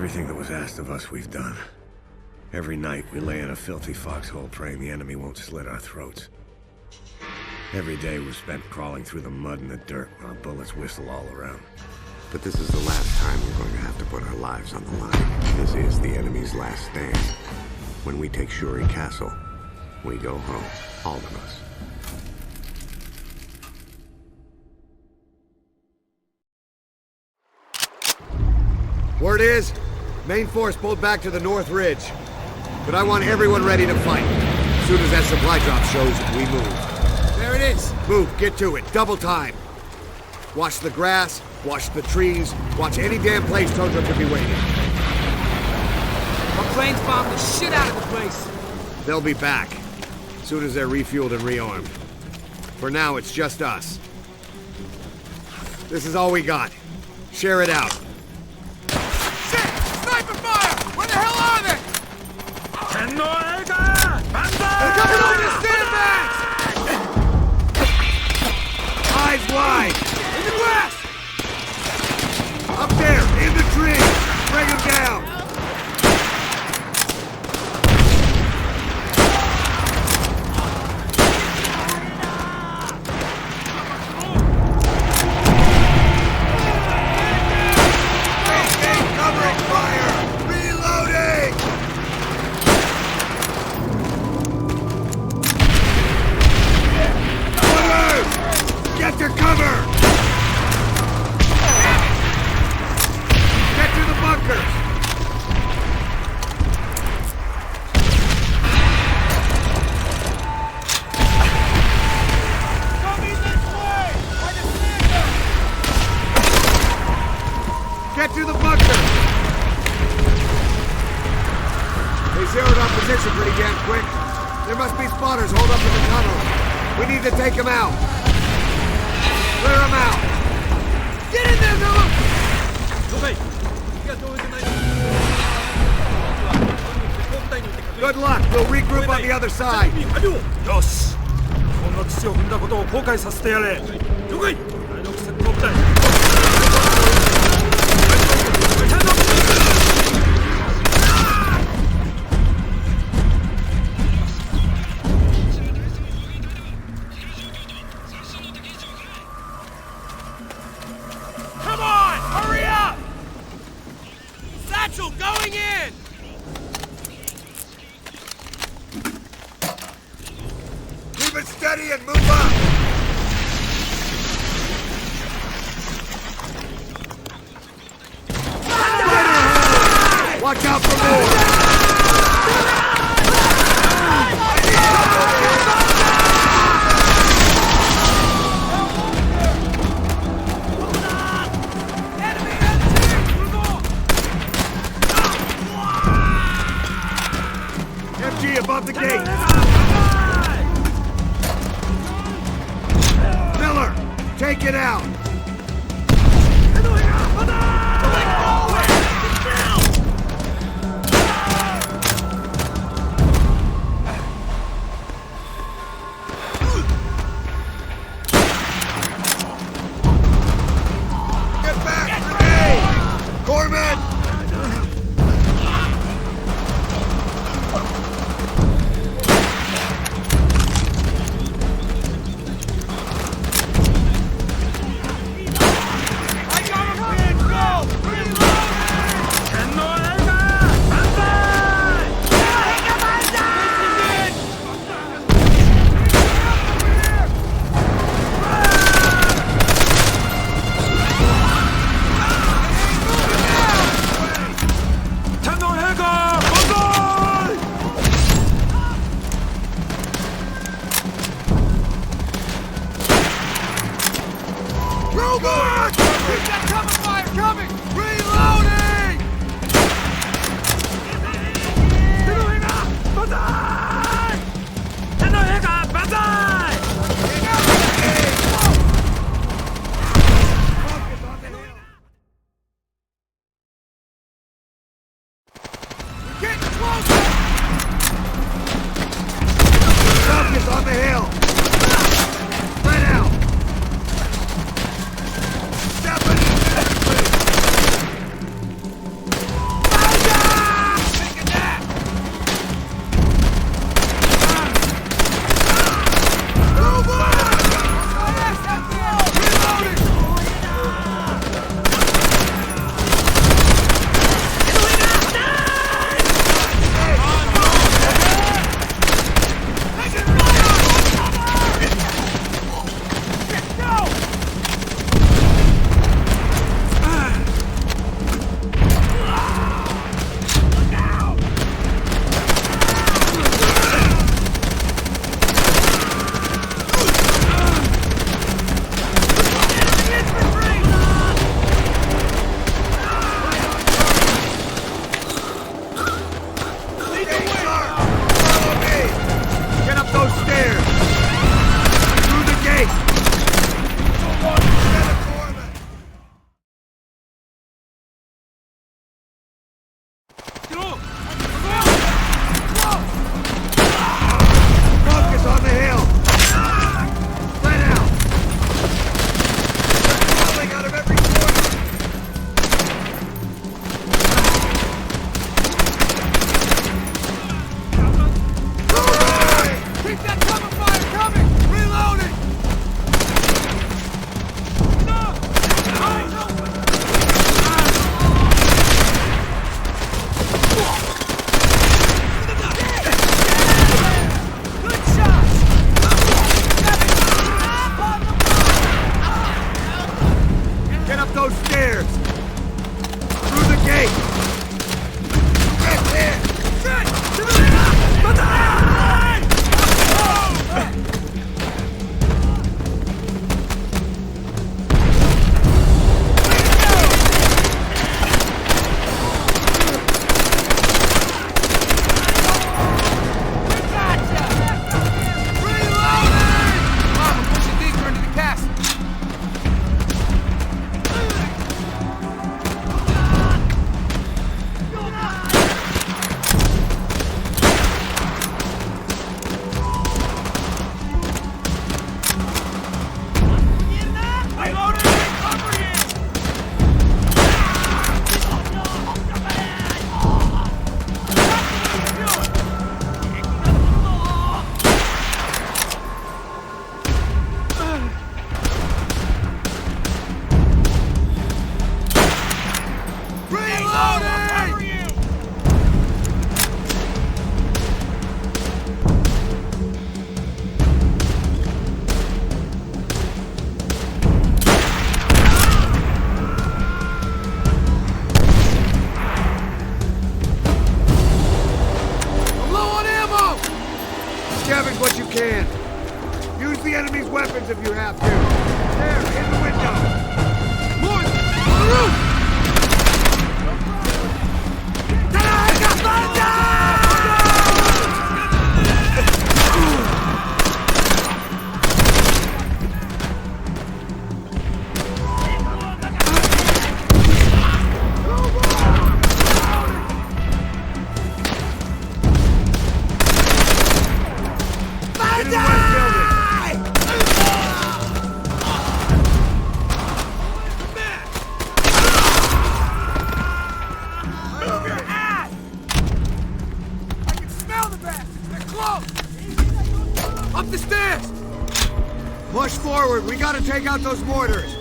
Everything that was asked of us, we've done. Every night, we lay in a filthy foxhole praying the enemy won't slit our throats. Every day was spent crawling through the mud and the dirt while bullets whistle all around. But this is the last time we're going to have to put our lives on the line. This is the enemy's last stand. When we take Shuri Castle, we go home, all of us. Word is, main force pulled back to the North Ridge. But I want everyone ready to fight. As soon as that supply drop shows, we move. There it is! Move, get to it, double time. Watch the grass, watch the trees, watch any damn place Tundra could be waiting. Our planes bombed the shit out of the place. They'll be back, as soon as they're refueled and rearmed. For now, it's just us. This is all we got. Share it out. Shit! Sniper fire! Where the hell are they? They're coming over the sandbags! Eyes wide! In the grass! Up there, in the tree! Bring them down! Covering fire! Reloading! Orders! Get to cover! Get to the bunkers! Get to the bunker! They zeroed our position pretty damn quick. There must be spotters holed up in the tunnel. We need to take them out. Clear them out. Get in there, Miller! Good luck. We'll regroup on the other side. よしこの土を踏んだことを後悔させてやれ了解第6戦闘部隊 Come on! Hurry up! Satchel going in! Keep it steady and move up. Watch out for more! MG above the gate! Miller, take it out! Get back! Grenade! Corman! I got him, man! Go! Reload! Scavenge what you can. Use the enemy's weapons if you have to. There, in the window. More! On the roof! Up the stairs! Push forward. We gotta take out those mortars.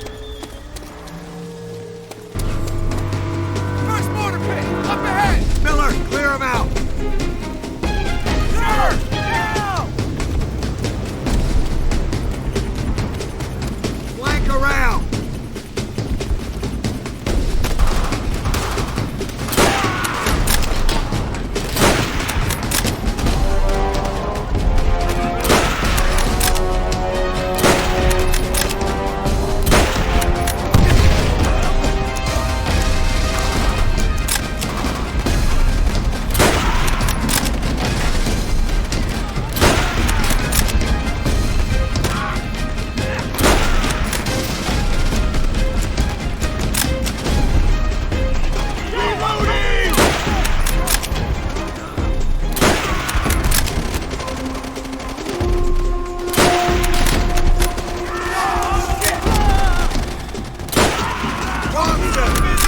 First mortar pit! Up ahead! Miller, clear them out. Sir! Now! Flank around.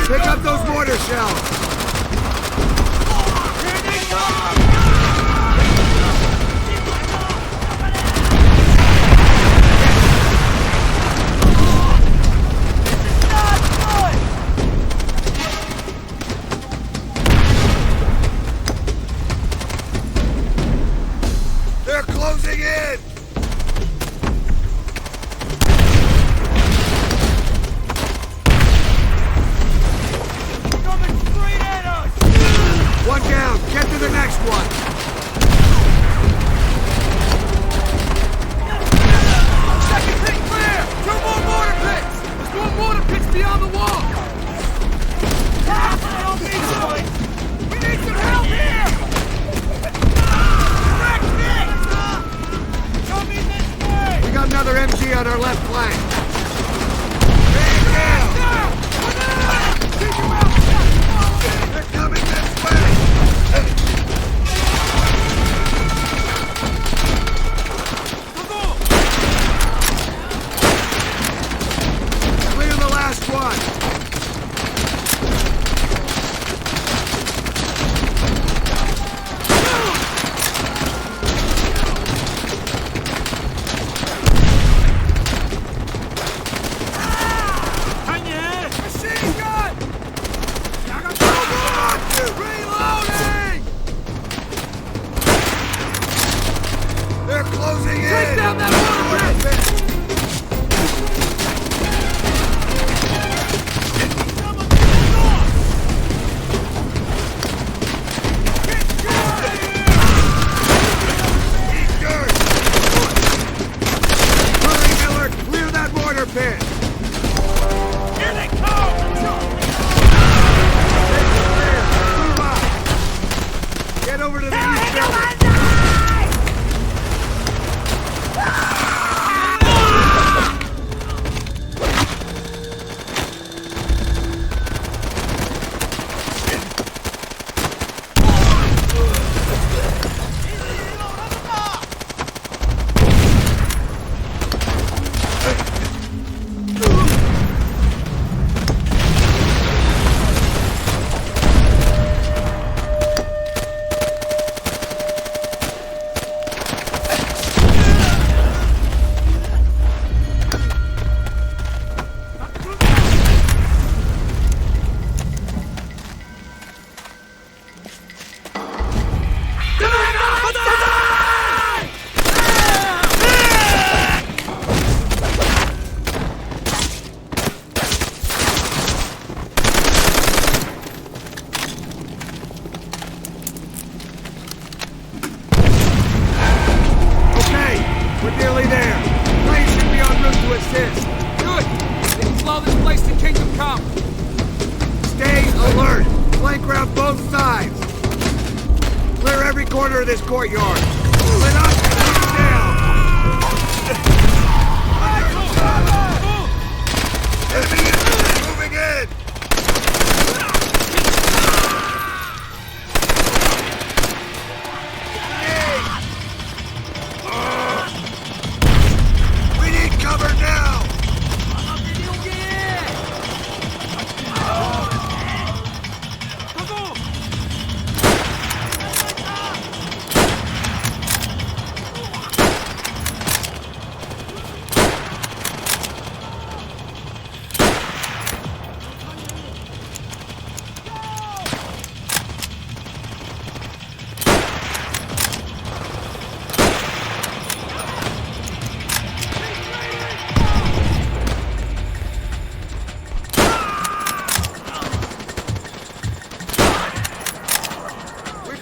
Pick up those mortar shells! Here they come! They're closing in! Coming straight at us! One down. Get to the next one. Second pit clear! Two more mortar pits! There's more mortar pits beyond the wall! Help me, boy! We need some help here! Direct hit! Coming this way! We got another MG on our left flank. Down! Keep your mouth shut! They're coming this way! Clear the last one. Machine gun! Reloading! They're closing in. Take down that mortar pit! Hurry, Miller. Clear that mortar pit. Here they come! Move up. Get over to the east building. We're nearly there. Planes should be en route to assist. Good. They can slow this place to Kingdom Come. Stay alert. Flank round both sides. Clear every corner of this courtyard. Split up and move down. Enemy infantry moving in. We need cover now.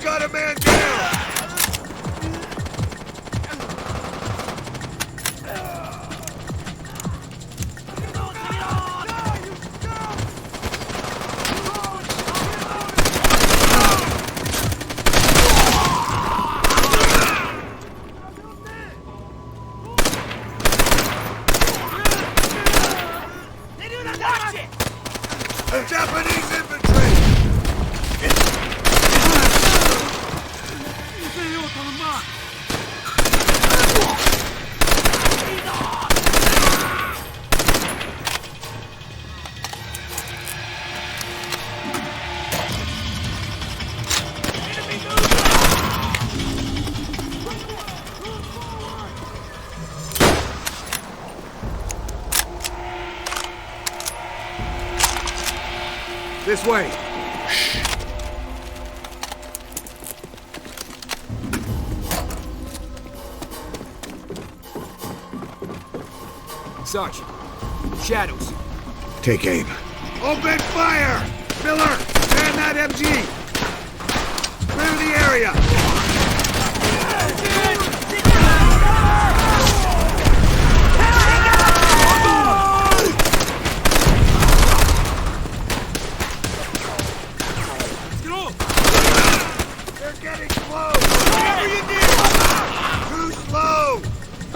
Got a man down! Japanese infantry! This way. Sarge, shadows. Take aim. Open fire! Miller, man that MG! Clear the area! They're getting close! Whatever you need! Too slow!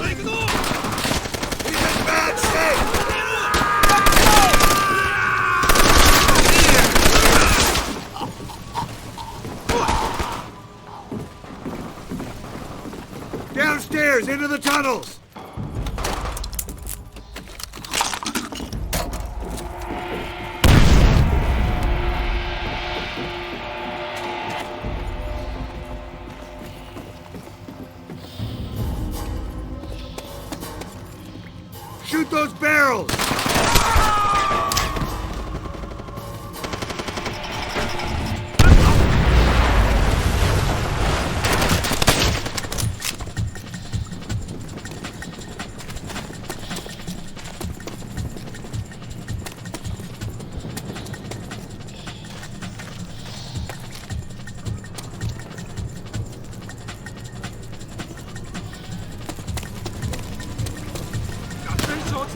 He's in bad shape! Downstairs, into the tunnels! Shoot those barrels!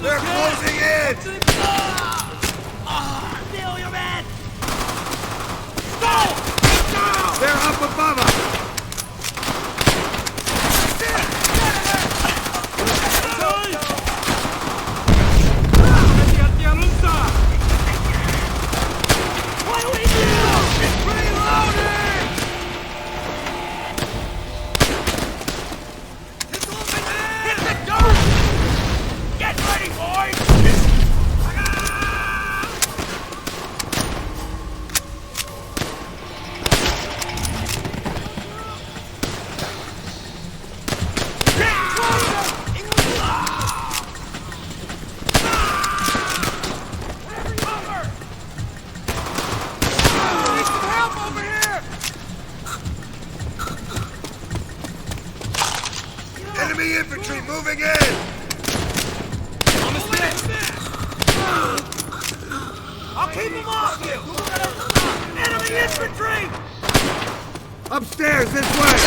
They're closing in! Steal your man! They're up above us! What do we do? It's reloading! Hit the door! Get ready, boys! Enemy infantry moving in! I'll keep them off you! Enemy infantry! Upstairs, this way!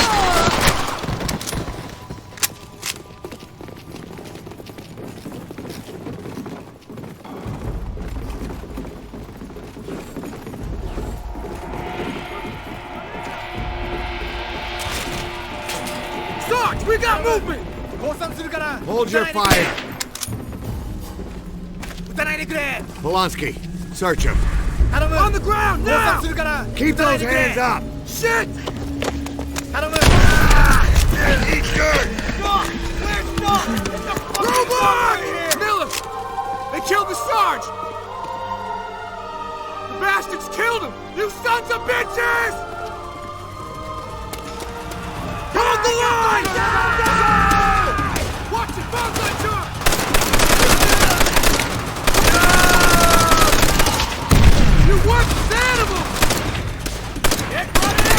Sarge, we got movement! Hold your fire. Polanski, search him. On the ground, now! Keep those hands up. Shit! Robot! Miller! They killed the Sarge! The bastards killed him! You sons of bitches! Hold the line! Watch it, bonsai charge! You worthless animals! Get ready!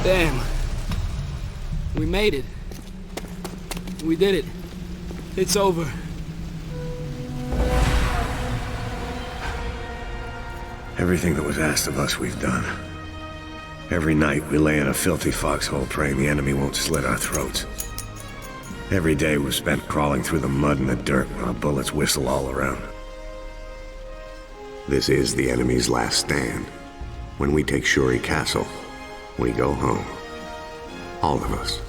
Damn. We made it. We did it. It's over. Everything that was asked of us, we've done. Every night, we lay in a filthy foxhole praying the enemy won't slit our throats. Every day was spent crawling through the mud and the dirt while bullets whistle all around. This is the enemy's last stand. When we take Shuri Castle, we go home. All of us.